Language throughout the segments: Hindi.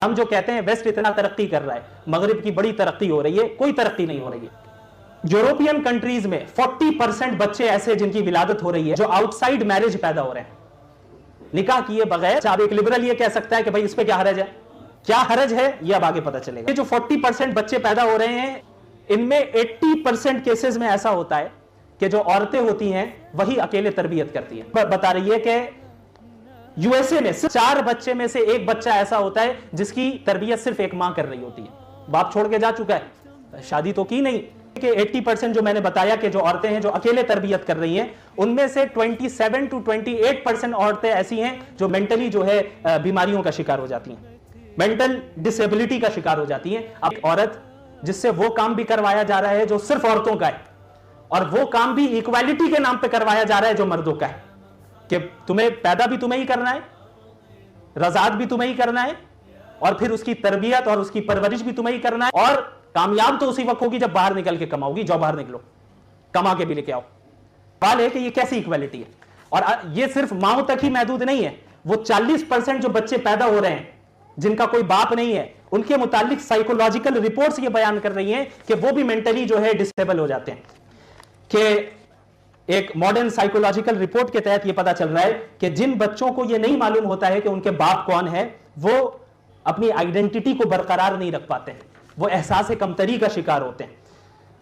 हम जो कहते हैं वेस्ट इतना तरक्की कर रहा है, मगरिब की बड़ी तरक्की हो रही है, कोई तरक्की नहीं हो रही है। यूरोपियन कंट्रीज में 40% बच्चे ऐसे जिनकी विलादत हो रही है जो आउटसाइड मैरिज पैदा हो रहे हैं, निकाह किए बगैर। अब एक लिबरल ये कह सकता है कि भाई इस पे क्या हरज है, क्या हरज है, ये अब आगे पता चलेगा। ये जो 40% बच्चे पैदा हो रहे हैं, इनमें 80% केसेस में ऐसा होता है कि जो औरतें होती हैं वही अकेले तरबियत करती हैं। बता रही है कि यूएसए में 4 बच्चे में से 1 बच्चा ऐसा होता है जिसकी तरबियत सिर्फ एक मां कर रही होती है, बाप छोड़ के जा चुका है, शादी तो की नहीं। कि 80% जो मैंने बताया कि जो औरतें हैं जो अकेले तरबियत कर रही हैं, उनमें से 27 to 28% औरतें ऐसी हैं जो मेंटली जो है बीमारियों का शिकार हो जाती हैं, मेंटल डिसेबिलिटी का शिकार हो जाती हैं। अब औरत जिससे वो काम भी करवाया जा रहा है जो सिर्फ औरतों का है, और वो काम भी इक्वालिटी के नाम पे करवाया जा रहा है जो मर्दों का है, कि तुम्हें पैदा भी तुम्हें ही करना है, रज़ात भी तुम्हें ही करना है, और फिर उसकी तरबियत और उसकी परवरिश भी तुम्हें ही करना है। और कामयाब तो उसी वक्त होगी जब बाहर निकल के कमाओगी, जाओ बाहर निकलो, कमा के भी लेके आओ। सवाल है कि ये कैसी इक्वालिटी है। और ये सिर्फ माओ तक ही महदूद नहीं है, वो 40% जो बच्चे पैदा हो रहे हैं जिनका कोई बाप नहीं है, उनके मुतालिक साइकोलॉजिकल रिपोर्ट्स ये बयान कर रही हैं कि वो भी मेंटली जो है डिसेबल हो जाते हैं। कि एक मॉडर्न साइकोलॉजिकल रिपोर्ट के तहत ये पता चल रहा है कि जिन बच्चों को ये नहीं मालूम होता है कि उनके बाप कौन है, वो अपनी आइडेंटिटी को बरकरार नहीं रख पाते हैं, वो एहसास कमतरी का शिकार होते हैं।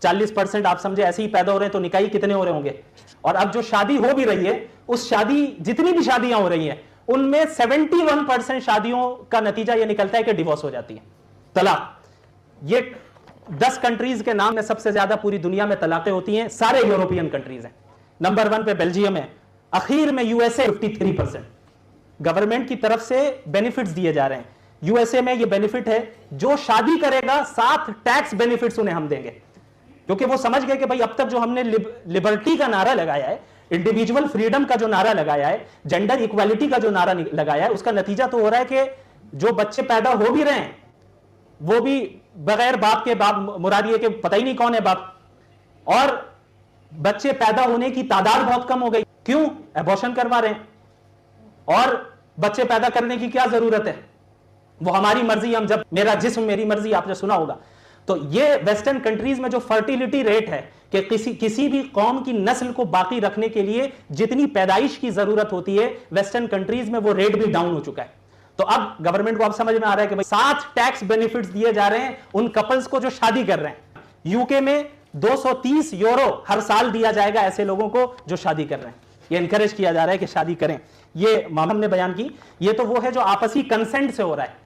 40% आप समझे ऐसे ही पैदा हो रहे हैं, तो निकाही कितने हो रहे होंगे। और अब जो शादी हो भी रही है, उस शादी जितनी भी शादियां हो रही हैं उनमें 71% शादियों का नतीजा यह निकलता है कि डिवोर्स हो जाती है, तलाक। ये 10 कंट्रीज के नाम में सबसे ज्यादा पूरी दुनिया में तलाकें होती हैं, सारे यूरोपियन कंट्रीज हैं। नंबर 1 पे बेल्जियम है, आखिर में यूएसए 53%। गवर्नमेंट की तरफ से बेनिफिट्स दिए जा रहे हैं। यूएसए में ये बेनिफिट है, जो शादी करेगा 7 टैक्स बेनिफिट्स उन्हें हम देंगे, क्योंकि वो समझ गए कि भाई अब तक जो हमने लिबर्टी का नारा लगाया है, इंडिविजुअल फ्रीडम का जो नारा लगाया है, जेंडर इक्वालिटी का जो नारा लगाया है, उसका नतीजा तो हो रहा है कि जो बच्चे पैदा हो भी रहे हैं वो भी बगैर बाप के, बाप मुराद ये कि पता ही नहीं कौन है बाप, और बच्चे पैदा होने की तादाद बहुत कम हो गई। क्यों? एबॉर्शन करवा रहे हैं। और बच्चे पैदा करने की क्या जरूरत है, वो हमारी मर्जी, हम जब मेरा जिस्म मेरी मर्जी, आपने सुना होगा। तो ये वेस्टर्न कंट्रीज में जो फर्टिलिटी रेट है कि किसी भी कौम की नस्ल को बाकी रखने के लिए जितनी पैदाइश की जरूरत होती है, वेस्टर्न कंट्रीज में वो रेट भी डाउन हो चुका है। तो अब गवर्नमेंट को अब समझ में आ रहा है कि भाई 7 टैक्स बेनिफिट्स दिए जा रहे हैं उन कपल्स को जो शादी कर रहे हैं। यूके में 230 यूरो हर साल दिया जाएगा ऐसे लोगों को जो शादी कर रहे हैं। ये इनकरेज किया जा रहा है कि शादी करें। ये मामले ने बयान की, ये तो वो है जो आपसी कंसेंट से हो रहा है।